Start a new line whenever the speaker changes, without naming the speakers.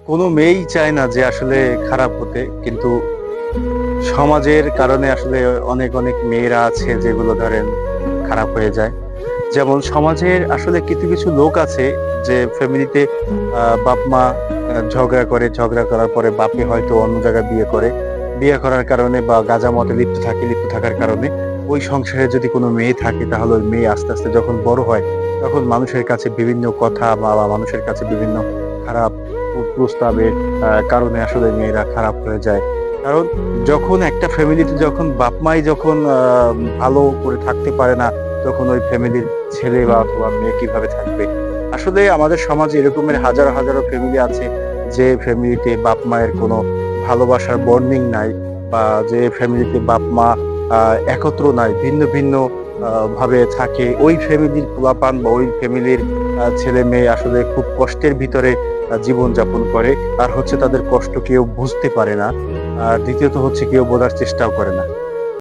কোনো মেয়েই চায় না যে আসলে খারাপ হতে, কিন্তু সমাজের কারণে আসলে অনেক অনেক মেয়েরা আছে যেগুলো ধরেন খারাপ হয়ে যায়। যেমন সমাজের আসলে কিছু কিছু লোক আছে যে ফ্যামিলিতে বাপ মা ঝগড়া করে, ঝগড়া করার পরে বাপে হয়তো অন্য জায়গায় বিয়ে করে, বিয়ে করার কারণে বা গাঁজা মতে লিপ্ত থাকে, লিপ্ত থাকার কারণে ওই সংসারে যদি কোনো মেয়ে থাকে তাহলে ওই মেয়ে আস্তে আস্তে যখন বড় হয় তখন মানুষের কাছে বিভিন্ন কথা বা মানুষের কাছে বিভিন্ন খারাপ প্রস্তাবের কারণে আসলে মেয়েরা খারাপ হয়ে যায়। কারণ যখন একটা ফ্যামিলিতে যখন বাপ মাই যখন ভালো করে থাকতে পারে না, তখন ওই ফ্যামিলির ছেলে বা অথবা মেয়ে কিভাবে থাকবে? আসলে আমাদের সমাজে এরকমের হাজারো হাজারো ফ্যামিলি আছে যে ফ্যামিলিতে বাপ মায়ের কোনো ভালোবাসার বন্ডিং নাই, বা যে ফ্যামিলিতে বাপ মা একত্র নাই, ভিন্ন ভিন্ন ভাবে থাকে। ওই ফ্যামিলির পোলাপান বা ওই ফ্যামিলির ছেলে মেয়ে আসলে খুব কষ্টের ভিতরে জীবন যাপন করে। আর হচ্ছে তাদের কষ্ট কেউ বুঝতে পারে না, আর দ্বিতীয়ত হচ্ছে কেউ বোঝার চেষ্টাও করে না।